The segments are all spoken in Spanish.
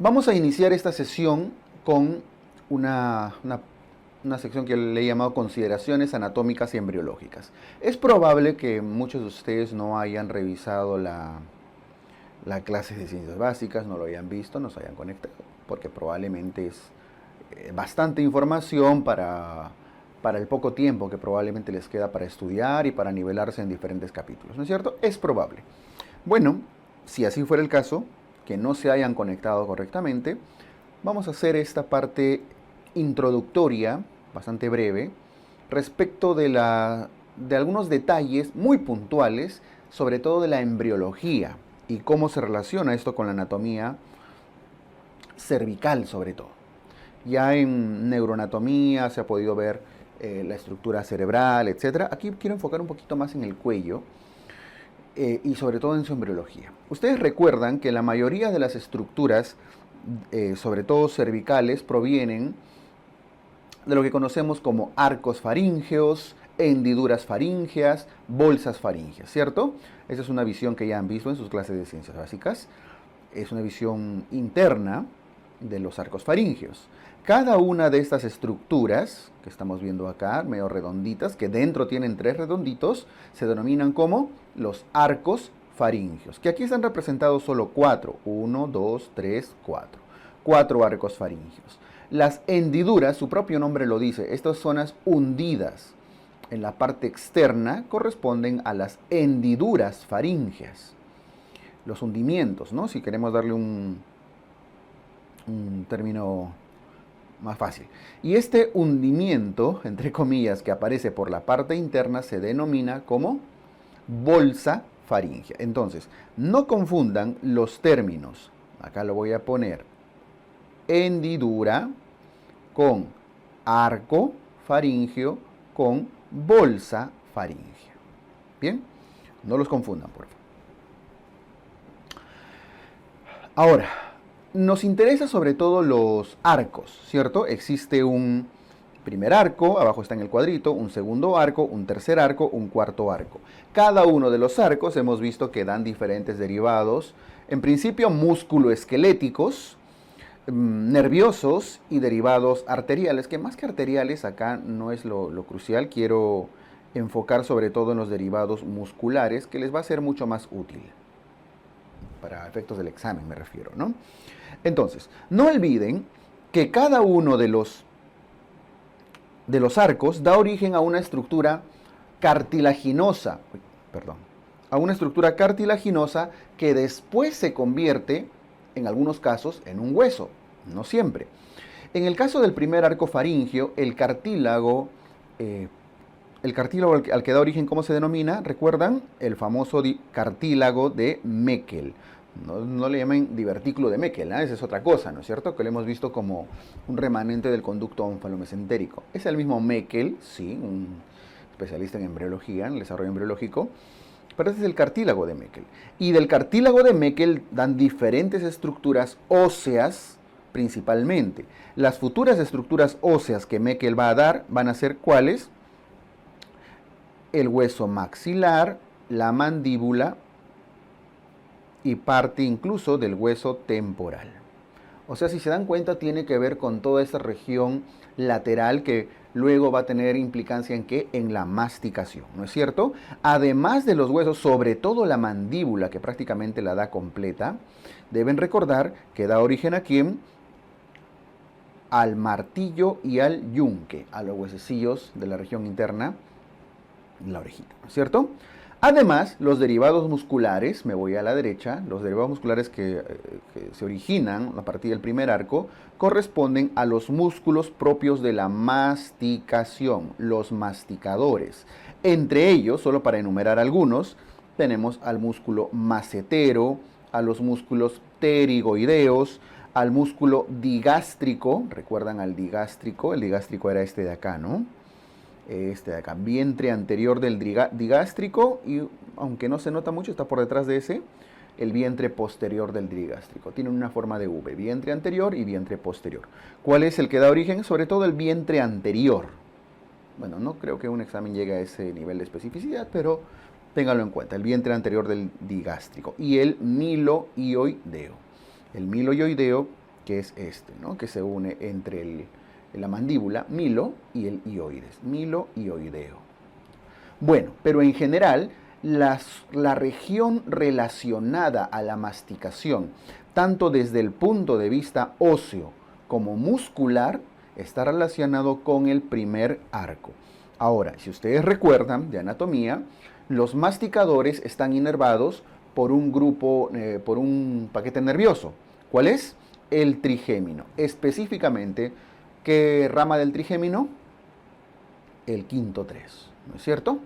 Vamos a iniciar esta sesión con una sección que le he llamado consideraciones anatómicas y embriológicas. Es probable que muchos de ustedes no hayan revisado la clase de ciencias básicas, no lo hayan visto, no se hayan conectado, porque probablemente es bastante información para el poco tiempo que probablemente les queda para estudiar y para nivelarse en diferentes capítulos, ¿no es cierto? Es probable. Bueno, si así fuera el caso, que no se hayan conectado correctamente, vamos a hacer esta parte introductoria, bastante breve, respecto de algunos detalles muy puntuales, sobre todo de la embriología y cómo se relaciona esto con la anatomía cervical sobre todo. Ya en neuroanatomía se ha podido ver la estructura cerebral, etc. Aquí quiero enfocar un poquito más en el cuello, y sobre todo en su embriología. Ustedes recuerdan que la mayoría de las estructuras, sobre todo cervicales, provienen de lo que conocemos como arcos faríngeos, hendiduras faríngeas, bolsas faríngeas, ¿cierto? Esa es una visión que ya han visto en sus clases de ciencias básicas. Es una visión interna de los arcos faríngeos. Cada una de estas estructuras que estamos viendo acá, medio redonditas, que dentro tienen tres redonditos, se denominan como los arcos faríngeos, que aquí están representados solo cuatro. 1, 2, 3, 4. Cuatro arcos faríngeos. Las hendiduras, su propio nombre lo dice, estas zonas hundidas en la parte externa corresponden a las hendiduras faríngeas. Los hundimientos, ¿no? Si queremos darle un término más fácil. Y este hundimiento, entre comillas, que aparece por la parte interna se denomina como bolsa faríngea. Entonces, no confundan los términos. Acá lo voy a poner. Hendidura con arco faríngeo con bolsa faríngea. Bien, no los confundan, por favor. Ahora, nos interesa sobre todo los arcos, ¿cierto? Existe un primer arco, abajo está en el cuadrito, un segundo arco, un tercer arco, un cuarto arco. Cada uno de los arcos hemos visto que dan diferentes derivados, en principio músculo-esqueléticos, nerviosos y derivados arteriales, que más que arteriales acá no es lo crucial, quiero enfocar sobre todo en los derivados musculares, que les va a ser mucho más útil. Para efectos del examen me refiero, ¿no? Entonces, no olviden que cada uno de los arcos da origen a una estructura cartilaginosa, a una estructura cartilaginosa que después se convierte, en algunos casos, en un hueso, no siempre. En el caso del primer arco faríngeo, el cartílago al que da origen, ¿cómo se denomina? ¿Recuerdan? El famoso cartílago de Meckel. No le llamen divertículo de Meckel, esa es otra cosa, ¿no es cierto? Que lo hemos visto como un remanente del conducto onfalomesentérico. Es el mismo Meckel, sí, un especialista en embriología, en el desarrollo embriológico, pero ese es el cartílago de Meckel. Y del cartílago de Meckel dan diferentes estructuras óseas, principalmente. Las futuras estructuras óseas que Meckel va a dar van a ser ¿cuáles? El hueso maxilar, la mandíbula y parte incluso del hueso temporal. O sea, si se dan cuenta, tiene que ver con toda esta región lateral que luego va a tener implicancia en qué? En la masticación, ¿no es cierto? Además de los huesos, sobre todo la mandíbula, que prácticamente la da completa, deben recordar que da origen a quién? Al martillo y al yunque, a los huesecillos de la región interna, la orejita, ¿no es cierto? Además, los derivados musculares, me voy a la derecha, los derivados musculares que se originan a partir del primer arco, corresponden a los músculos propios de la masticación, los masticadores. Entre ellos, solo para enumerar algunos, tenemos al músculo macetero, a los músculos pterigoideos, al músculo digástrico, ¿recuerdan al digástrico? El digástrico era este de acá, ¿no? Este de acá, vientre anterior del digástrico, y aunque no se nota mucho, está por detrás de ese, el vientre posterior del digástrico. Tiene una forma de V, vientre anterior y vientre posterior. ¿Cuál es el que da origen? Sobre todo el vientre anterior. Bueno, no creo que un examen llegue a ese nivel de especificidad, pero ténganlo en cuenta, el vientre anterior del digástrico y el miloioideo. El miloioideo que es este, ¿no? Que se une entre la mandíbula, milo, y el hioides, milo-hioideo. Bueno, pero en general, la región relacionada a la masticación, tanto desde el punto de vista óseo como muscular, está relacionado con el primer arco. Ahora, si ustedes recuerdan de anatomía, los masticadores están inervados por un grupo, por un paquete nervioso. ¿Cuál es? El trigémino. Específicamente, ¿qué rama del trigémino? El quinto 3, ¿no es cierto?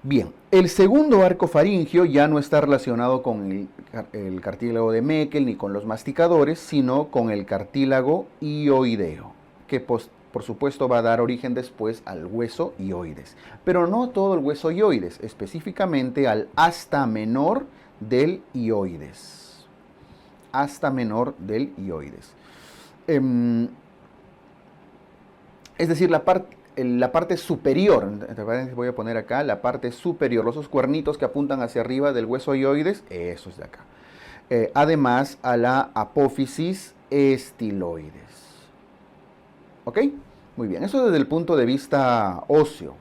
Bien, el segundo arco faríngeo ya no está relacionado con el cartílago de Meckel ni con los masticadores, sino con el cartílago hioideo, que por supuesto va a dar origen después al hueso hioides. Pero no todo el hueso hioides, específicamente al asta menor del hioides. Asta menor del hioides. Es decir, la parte superior, voy a poner acá, la parte superior, los cuernitos que apuntan hacia arriba del hueso hioides, eso es de acá. Además a la apófisis estiloides. ¿Ok? Muy bien, eso desde el punto de vista óseo.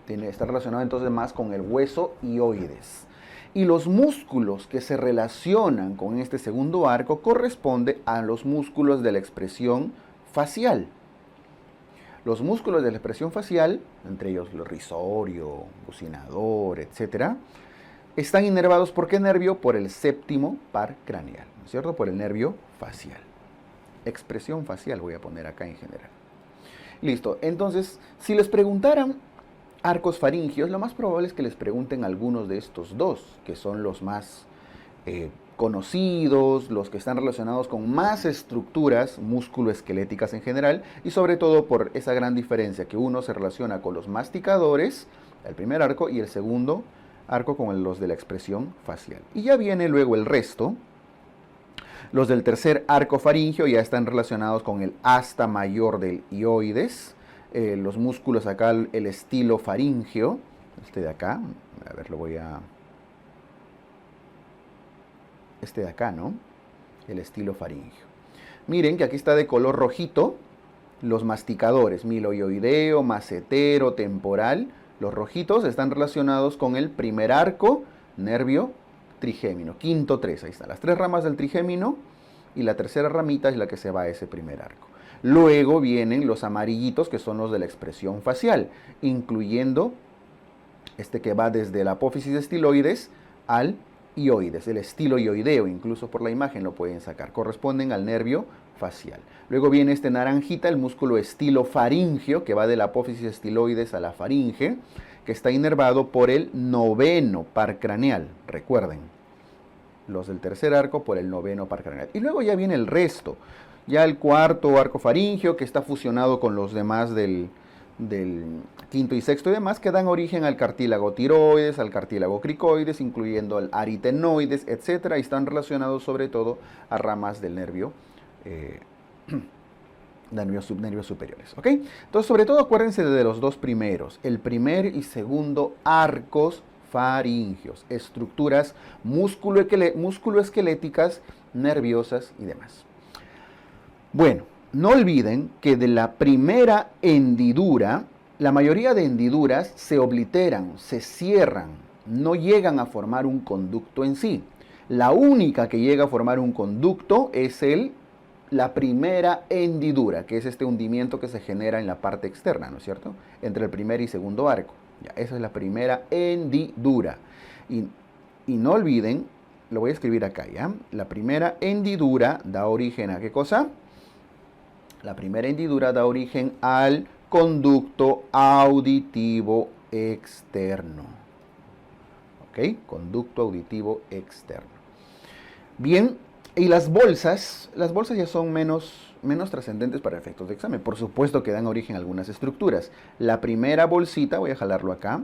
Está relacionado entonces más con el hueso hioides. Y los músculos que se relacionan con este segundo arco corresponden a los músculos de la expresión facial. Los músculos de la expresión facial, entre ellos el risorio, bucinador, etc., están inervados ¿por qué nervio? Por el séptimo par craneal, ¿no es cierto? Por el nervio facial. Expresión facial voy a poner acá en general. Listo, entonces, si les preguntaran arcos faringios, lo más probable es que les pregunten algunos de estos dos, que son los más conocidos, los que están relacionados con más estructuras musculoesqueléticas en general, y sobre todo por esa gran diferencia que uno se relaciona con los masticadores, el primer arco, y el segundo arco con los de la expresión facial. Y ya viene luego el resto. Los del tercer arco faríngeo ya están relacionados con el asta mayor del hioides, los músculos acá, el estilo faríngeo, este de acá, a ver, este de acá, ¿no? El estilo faríngeo. Miren que aquí está de color rojito los masticadores, milohioideo, macetero, temporal. Los rojitos están relacionados con el primer arco, nervio trigémino, quinto 3, ahí están las 3 ramas del trigémino y la tercera ramita es la que se va a ese primer arco. Luego vienen los amarillitos que son los de la expresión facial, incluyendo este que va desde la apófisis estiloides al hioides, el estilo hioideo, incluso por la imagen lo pueden sacar, corresponden al nervio facial. Luego viene este naranjita, el músculo estilofaríngeo, que va de la apófisis estiloides a la faringe, que está inervado por el noveno par craneal, recuerden, los del tercer arco por el noveno par craneal. Y luego ya viene el resto, ya el cuarto arco faríngeo, que está fusionado con los demás del quinto y sexto y demás, que dan origen al cartílago tiroides, al cartílago cricoides, incluyendo el aritenoides, etc. Y están relacionados sobre todo a ramas del nervio, nervios superiores. ¿Ok? Entonces, sobre todo acuérdense de los dos primeros, el primer y segundo arcos faringios, estructuras musculoesqueléticas, nerviosas y demás. Bueno, no olviden que de la primera hendidura, la mayoría de hendiduras se obliteran, se cierran, no llegan a formar un conducto en sí. La única que llega a formar un conducto es la primera hendidura, que es este hundimiento que se genera en la parte externa, ¿no es cierto? Entre el primer y segundo arco. Ya, esa es la primera hendidura. Y no olviden, lo voy a escribir acá, ¿ya? La primera hendidura da origen a ¿qué cosa? La primera hendidura da origen al conducto auditivo externo. ¿Ok? Conducto auditivo externo. Bien, y las bolsas ya son menos trascendentes para efectos de examen. Por supuesto que dan origen a algunas estructuras. La primera bolsita, voy a jalarlo acá,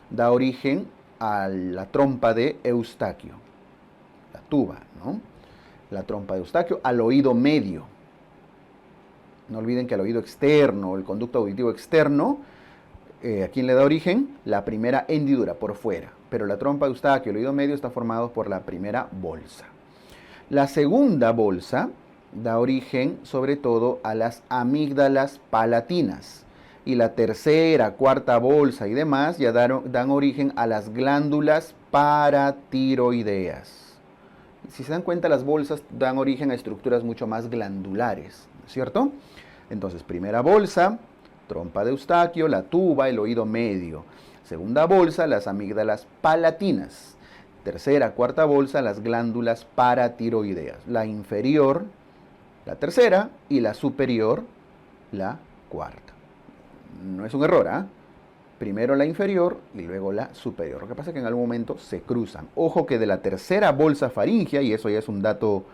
da origen a la trompa de Eustaquio. La tuba, ¿no? La trompa de Eustaquio, al oído medio. No olviden que al oído externo, el conducto auditivo externo, ¿a quién le da origen? La primera hendidura, por fuera. Pero la trompa de Eustaquio, el oído medio, está formado por la primera bolsa. La segunda bolsa da origen sobre todo a las amígdalas palatinas. Y la tercera, cuarta bolsa y demás ya dan origen a las glándulas paratiroideas. Si se dan cuenta, las bolsas dan origen a estructuras mucho más glandulares, ¿cierto? Entonces, primera bolsa, trompa de Eustaquio, la tuba, el oído medio. Segunda bolsa, las amígdalas palatinas. Tercera, cuarta bolsa, las glándulas paratiroideas. La inferior, la tercera, y la superior, la cuarta. No es un error, ¿ah? Primero la inferior y luego la superior. Lo que pasa es que en algún momento se cruzan. Ojo que de la tercera bolsa faríngea, y eso ya es un dato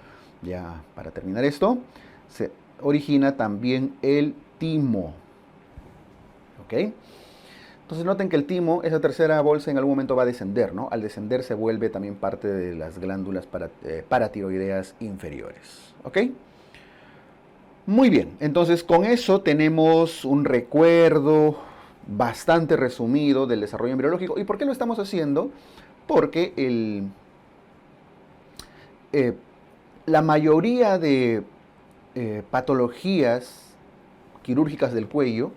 ya para terminar esto, se origina también el timo. ¿Ok? Entonces noten que el timo, esa tercera bolsa en algún momento va a descender, ¿no? Al descender se vuelve también parte de las glándulas paratiroideas inferiores. ¿Ok? Muy bien, entonces con eso tenemos un recuerdo bastante resumido del desarrollo embriológico. ¿Y por qué lo estamos haciendo? Porque la mayoría de patologías quirúrgicas del cuello,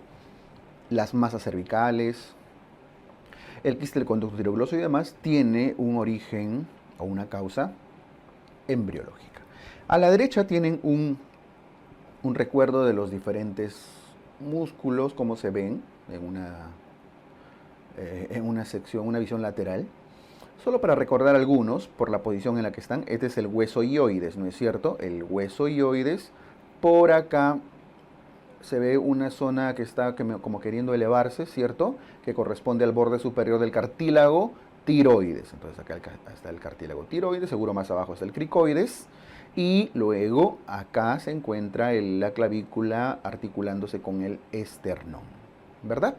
las masas cervicales, el quiste del conducto tiroglóso y demás, tiene un origen o una causa embriológica. A la derecha tienen un recuerdo de los diferentes músculos, como se ven en una sección, una visión lateral. Solo para recordar algunos, por la posición en la que están, este es el hueso ioides, ¿no es cierto? El hueso ioides, por acá se ve una zona que está como queriendo elevarse, ¿cierto? Que corresponde al borde superior del cartílago tiroides. Entonces acá está el cartílago tiroides, seguro más abajo está el cricoides. Y luego acá se encuentra la clavícula articulándose con el esternón, ¿verdad?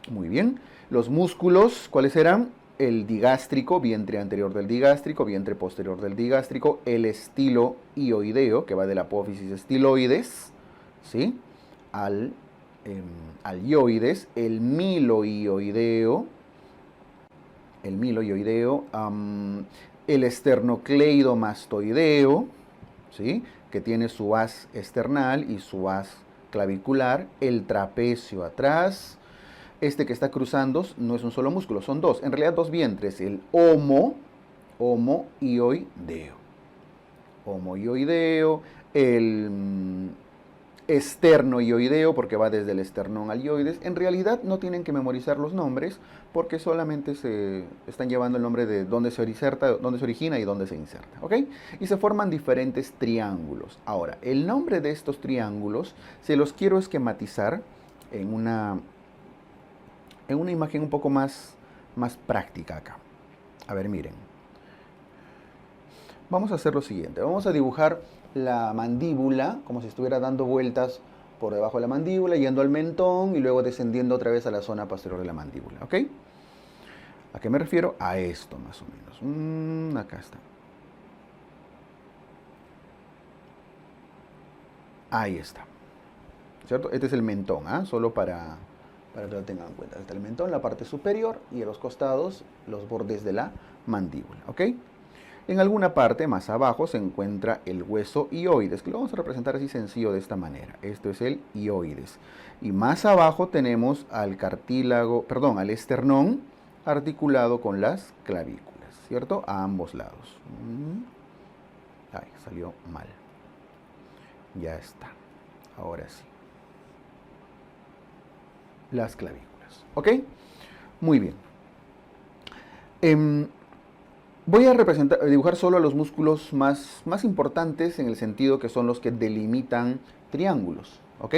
Muy bien. Los músculos, ¿cuáles eran? El digástrico, vientre anterior del digástrico, vientre posterior del digástrico, el estiloioideo, que va de la apófisis estiloides, ¿sí? Al ioides, el miloioideo, el esternocleidomastoideo, ¿sí? Que tiene su haz esternal y su haz clavicular, el trapecio atrás. Este que está cruzando no es un solo músculo, son dos, en realidad dos vientres, el homoioideo, el esternoioideo, porque va desde el esternón al ioides. En realidad no tienen que memorizar los nombres, porque solamente se están llevando el nombre de dónde se origina y dónde se inserta, ¿ok? Y se forman diferentes triángulos. Ahora, el nombre de estos triángulos se los quiero esquematizar en una imagen un poco más práctica acá. A ver, miren. Vamos a hacer lo siguiente. Vamos a dibujar la mandíbula como si estuviera dando vueltas por debajo de la mandíbula, yendo al mentón y luego descendiendo otra vez a la zona posterior de la mandíbula, ¿ok? ¿A qué me refiero? A esto más o menos. Acá está. Ahí está. ¿Cierto? Este es el mentón, ¿ah? Solo para que lo tengan en cuenta. Está el mentón, la parte superior y a los costados los bordes de la mandíbula, ¿ok? En alguna parte más abajo se encuentra el hueso ioides, que lo vamos a representar así sencillo de esta manera. Esto es el ioides. Y más abajo tenemos al al esternón articulado con las clavículas, ¿cierto? A ambos lados. Ay, salió mal. Ya está. Ahora sí. Las clavículas, ¿ok? Muy bien. Voy a dibujar solo los músculos más importantes en el sentido que son los que delimitan triángulos, ¿ok?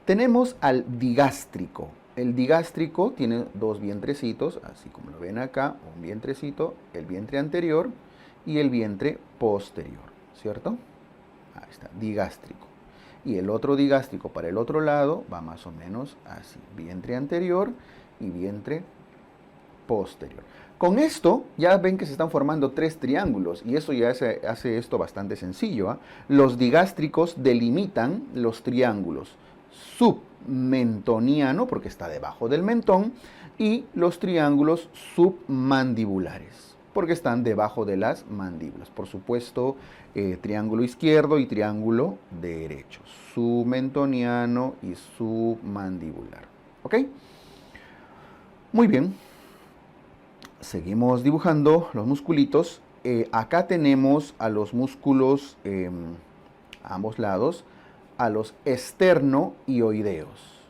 Tenemos al digástrico. El digástrico tiene dos vientrecitos, así como lo ven acá, un vientrecito, el vientre anterior y el vientre posterior, ¿cierto? Ahí está, digástrico. Y el otro digástrico para el otro lado va más o menos así, vientre anterior y vientre posterior. Con esto ya ven que se están formando tres triángulos y eso ya hace esto bastante sencillo, ¿eh? Los digástricos delimitan los triángulos submentoniano, porque está debajo del mentón, y los triángulos submandibulares. porque están debajo de las mandíbulas. Por supuesto, triángulo izquierdo y triángulo derecho, submentoniano y submandibular. ¿Ok? Muy bien. Seguimos dibujando los musculitos. Acá tenemos a los músculos a ambos lados, a los esterno-ioideos.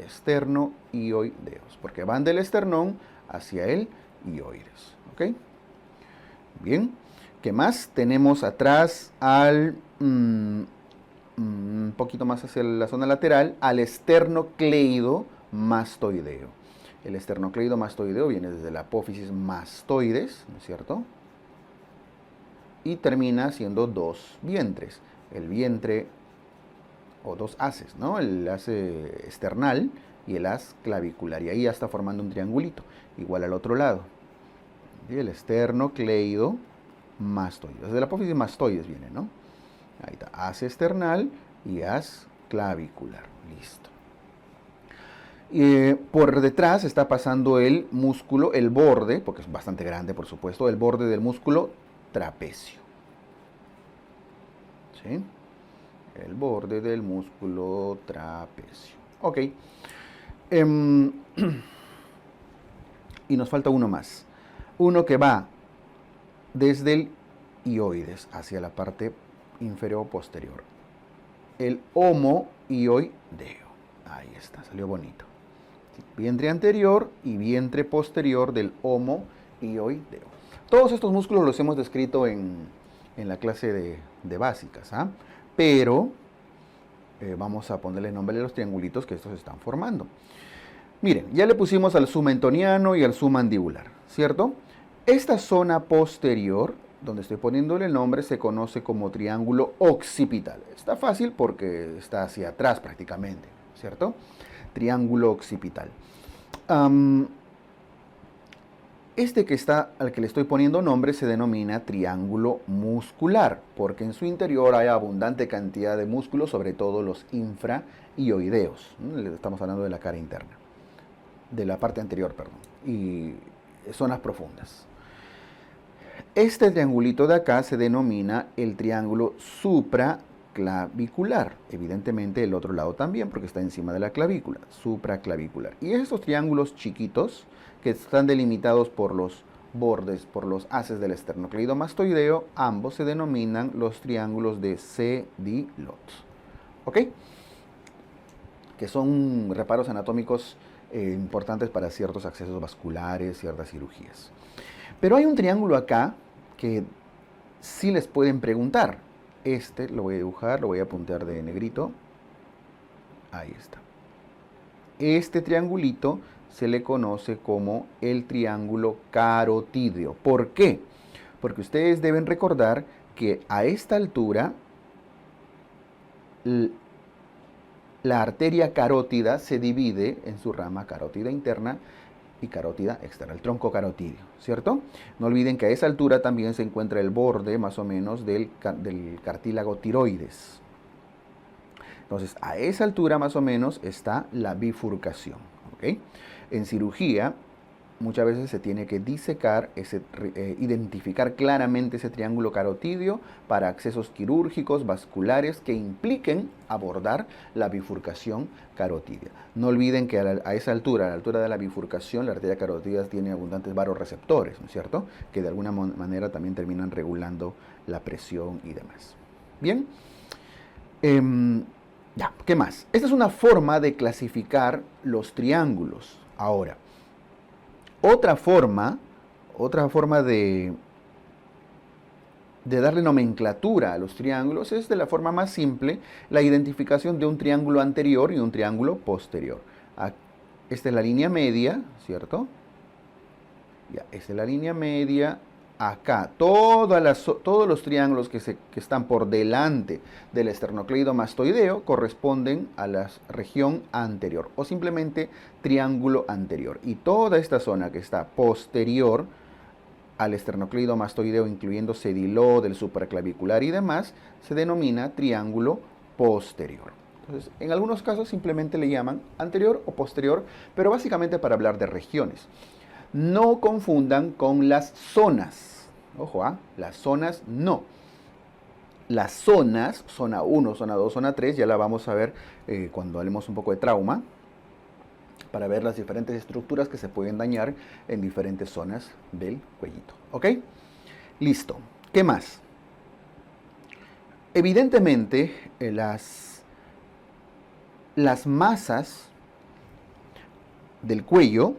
Esterno-ioideos, porque van del esternón hacia el ioides. ¿Ok? Bien. ¿Qué más? Tenemos atrás al, un poquito más hacia la zona lateral, al esternocleidomastoideo. El esternocleidomastoideo viene desde la apófisis mastoides, ¿no es cierto? Y termina siendo dos vientres. El vientre, o dos haces, ¿no? El hace esternal y el haz clavicular. Y ahí ya está formando un triangulito, igual al otro lado. ¿Sí? El esternocleidomastoideo. Desde la apófisis mastoides viene, ¿no? Ahí está, haz esternal y haz clavicular. Listo. Por detrás está pasando el músculo, el borde, porque es bastante grande, por supuesto, el borde del músculo trapecio. ¿Sí? El borde del músculo trapecio. Ok. Y nos falta uno más. Uno que va desde el ioides hacia la parte inferior posterior. El homoioideo. Ahí está, salió bonito. Vientre anterior y vientre posterior del homoioideo. Todos estos músculos los hemos descrito en la clase de básicas, ¿ah? Pero vamos a ponerle nombre a los triangulitos que estos están formando. Miren, ya le pusimos al submentoniano y al submandibular, ¿cierto? Esta zona posterior, donde estoy poniéndole el nombre, se conoce como triángulo occipital. Está fácil porque está hacia atrás prácticamente, ¿cierto? Triángulo occipital. Este que está, al que le estoy poniendo nombre, se denomina triángulo muscular, porque en su interior hay abundante cantidad de músculos, sobre todo los infraioideos. Estamos hablando de la cara interna, de la parte anterior, perdón, y zonas profundas. Este triangulito de acá se denomina el triángulo supraclavicular. Evidentemente el otro lado también, porque está encima de la clavícula, supraclavicular. Y estos triángulos chiquitos, que están delimitados por los bordes, por los haces del esternocleidomastoideo, ambos se denominan los triángulos de Sedilot. ¿Ok? Que son reparos anatómicos importantes para ciertos accesos vasculares, ciertas cirugías. Pero hay un triángulo acá que sí les pueden preguntar. Este lo voy a dibujar, lo voy a apuntar de negrito. Ahí está. Este triangulito se le conoce como el triángulo carotídeo. ¿Por qué? Porque ustedes deben recordar que a esta altura la arteria carótida se divide en su rama carótida interna y carótida externa, el tronco carotídeo, ¿cierto? No olviden que a esa altura también se encuentra el borde más o menos del cartílago tiroides. Entonces, a esa altura más o menos está la bifurcación, ¿ok? En cirugía, muchas veces se tiene que disecar, identificar claramente ese triángulo carotídeo para accesos quirúrgicos, vasculares, que impliquen abordar la bifurcación carotídea. No olviden que a esa altura, a la altura de la bifurcación, la arteria carotídea tiene abundantes vasoreceptores, ¿no es cierto? Que de alguna manera también terminan regulando la presión y demás. Bien. Ya, ¿qué más? Esta es una forma de clasificar los triángulos. Ahora, otra forma de darle nomenclatura a los triángulos es de la forma más simple, la identificación de un triángulo anterior y un triángulo posterior. Esta es la línea media, ¿cierto? Ya, esta es la línea media. Acá, todos los triángulos que están por delante del esternocleidomastoideo corresponden a la región anterior o simplemente triángulo anterior. Y toda esta zona que está posterior al esternocleidomastoideo, incluyendo sedilot, del supraclavicular y demás, se denomina triángulo posterior. Entonces, en algunos casos simplemente le llaman anterior o posterior, pero básicamente para hablar de regiones. No confundan con las zonas. Ojo, las zonas no. Las zonas, zona 1, zona 2, zona 3, ya la vamos a ver cuando hablemos un poco de trauma, para ver las diferentes estructuras que se pueden dañar en diferentes zonas del cuellito. ¿Ok? Listo. ¿Qué más? Evidentemente, las masas del cuello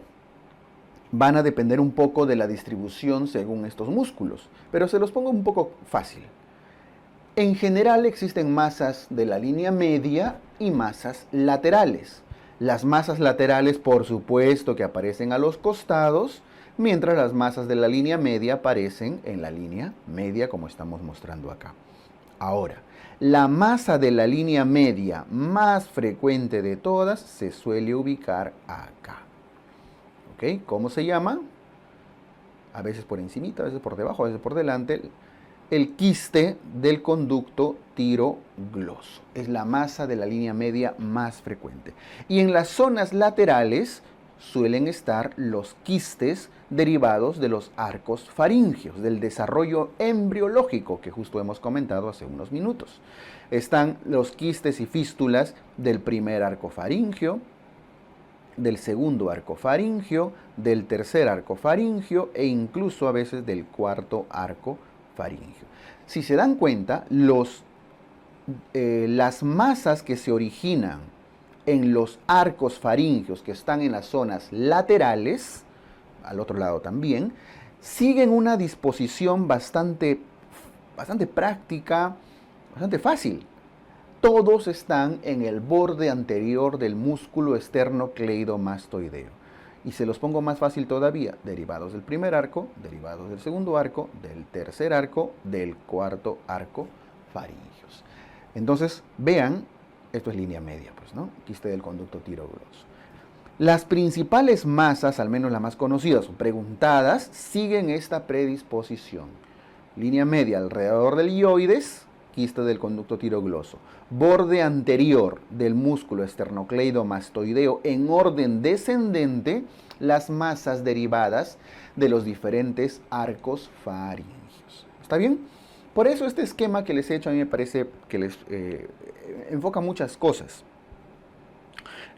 van a depender un poco de la distribución según estos músculos, pero se los pongo un poco fácil. En general existen masas de la línea media y masas laterales. Las masas laterales, por supuesto, que aparecen a los costados, mientras las masas de la línea media aparecen en la línea media, como estamos mostrando acá. Ahora, la masa de la línea media más frecuente de todas se suele ubicar acá. ¿Ok? ¿Cómo se llama? A veces por encimita, a veces por debajo, a veces por delante. El quiste del conducto tirogloso. Es la masa de la línea media más frecuente. Y en las zonas laterales suelen estar los quistes derivados de los arcos faringios, del desarrollo embriológico que justo hemos comentado hace unos minutos. Están los quistes y fístulas del primer arco faringio, del segundo arco faringio, del tercer arco faringio e incluso a veces del cuarto arco faringio. Si se dan cuenta, las masas que se originan en los arcos faringios que están en las zonas laterales, al otro lado también, siguen una disposición bastante práctica, bastante fácil. Todos están en el borde anterior del músculo esternocleidomastoideo. Y se los pongo más fácil todavía, derivados del primer arco, derivados del segundo arco, del tercer arco, del cuarto arco faringios. Entonces, vean, esto es línea media, pues, ¿no? Quiste del conducto tirogloso. Las principales masas, al menos las más conocidas o preguntadas, siguen esta predisposición. Línea media alrededor del hioides, quiste del conducto tirogloso. Borde anterior del músculo esternocleidomastoideo en orden descendente, las masas derivadas de los diferentes arcos faringios. ¿Está bien? Por eso este esquema que les he hecho a mí me parece que les enfoca muchas cosas.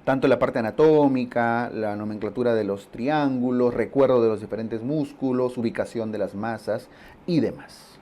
Tanto la parte anatómica, la nomenclatura de los triángulos, recuerdo de los diferentes músculos, ubicación de las masas y demás.